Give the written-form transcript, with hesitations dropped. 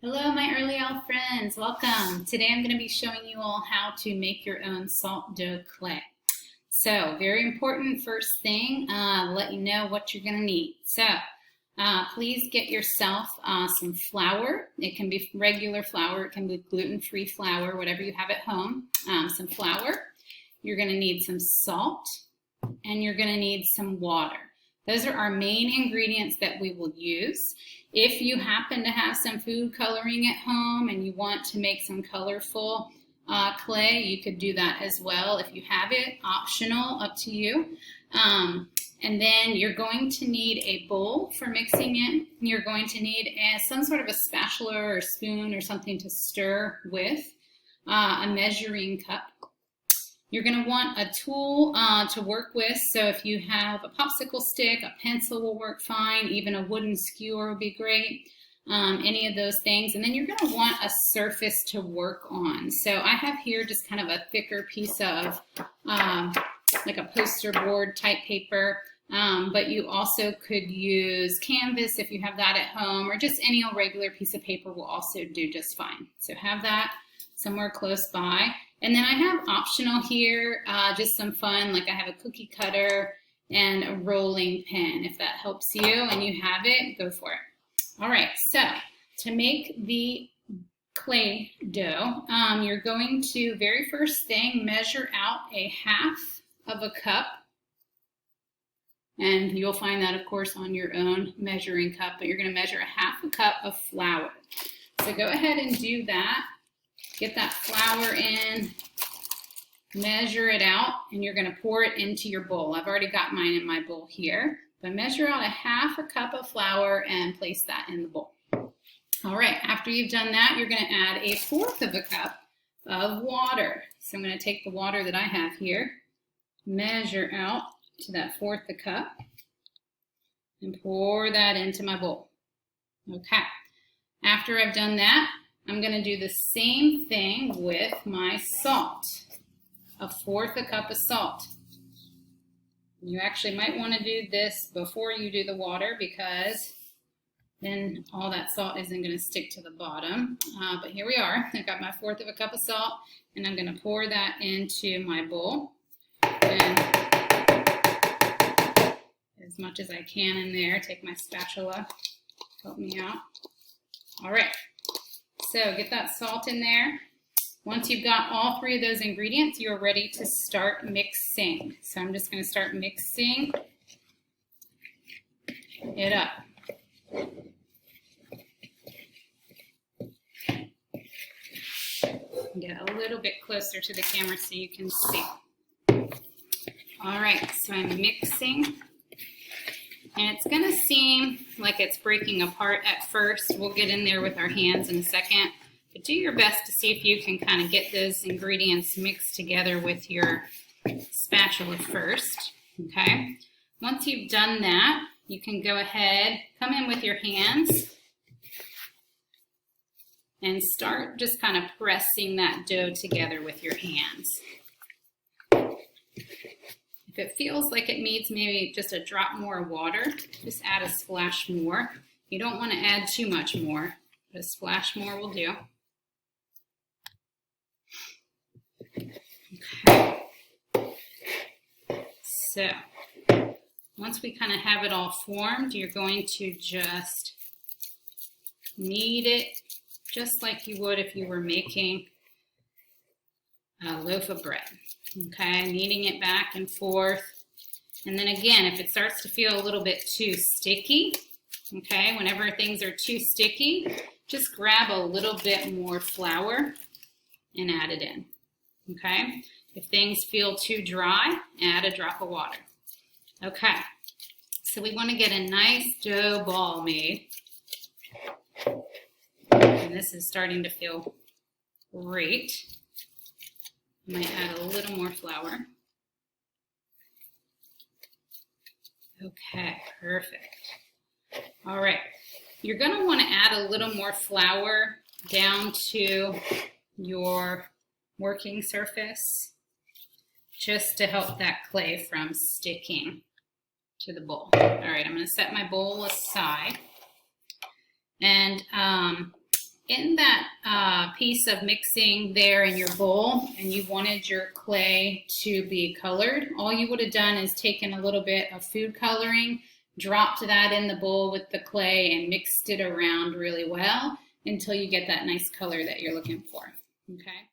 Hello, my early elf friends. Welcome. Today I'm going to be showing you all how to make your own salt dough clay. So, very important first thing, let you know what you're going to need. So, please get yourself some flour. It can be regular flour, it can be gluten-free flour, whatever you have at home. Some flour. You're going to need some salt, and you're going to need some water. Those are our main ingredients that we will use. If you happen to have some food coloring at home and you want to make some colorful clay, you could do that as well. If you have it, optional, up to you. And then you're going to need a bowl for mixing in. You're going to need some sort of a spatula or spoon or something to stir with, a measuring cup. You're going to want a tool to work with, so if you have a popsicle stick, a pencil will work fine, even a wooden skewer would be great, any of those things. And then you're going to want a surface to work on. So I have here just kind of a thicker piece of like a poster board type paper, but you also could use canvas if you have that at home, or just any old regular piece of paper will also do just fine. So have that somewhere close by. And then I have optional here, just some fun, like I have a cookie cutter and a rolling pin. If that helps you and you have it, go for it. All right, so to make the clay dough, you're going to, very first thing, measure out a 1/2 cup. And you'll find that, of course, on your own measuring cup, but you're going to measure a 1/2 cup of flour. So go ahead and do that. Get that flour in, measure it out, and you're going to pour it into your bowl. I've already got mine in my bowl here, but measure out a 1/2 cup of flour and place that in the bowl. All right, after you've done that, you're going to add a 1/4 cup of water. So I'm going to take the water that I have here, measure out to that 1/4 cup, and pour that into my bowl. Okay, after I've done that, I'm going to do the same thing with my salt, a 1/4 cup of salt. You actually might want to do this before you do the water, because then all that salt isn't going to stick to the bottom. But here we are. I've got my 1/4 cup of salt, and I'm going to pour that into my bowl. And as much as I can in there, take my spatula, help me out. All right. So get that salt in there. Once you've got all 3 of those ingredients, you're ready to start mixing. So I'm just going to start mixing it up. Get a little bit closer to the camera so you can see. All right, so I'm mixing. And it's going to seem like it's breaking apart at first. We'll get in there with our hands in a second. But do your best to see if you can kind of get those ingredients mixed together with your spatula first. Okay? Once you've done that, you can go ahead, come in with your hands, and start just kind of pressing that dough together with your hands. If it feels like it needs maybe just a drop more water, just add a splash more. You don't want to add too much more, but a splash more will do. Okay. So, once we kind of have it all formed, you're going to just knead it just like you would if you were making a loaf of bread. Okay, kneading it back and forth. And then again, if it starts to feel a little bit too sticky, okay, whenever things are too sticky, just grab a little bit more flour and add it in. Okay, if things feel too dry, add a drop of water. Okay, so we want to get a nice dough ball made. And this is starting to feel great. I might add a little more flour. Okay, perfect. All right, you're going to want to add a little more flour down to your working surface, just to help that clay from sticking to the bowl. All right, I'm going to set my bowl aside. And in that piece of mixing there in your bowl and you wanted your clay to be colored, all you would have done is taken a little bit of food coloring, dropped that in the bowl with the clay and mixed it around really well until you get that nice color that you're looking for. Okay.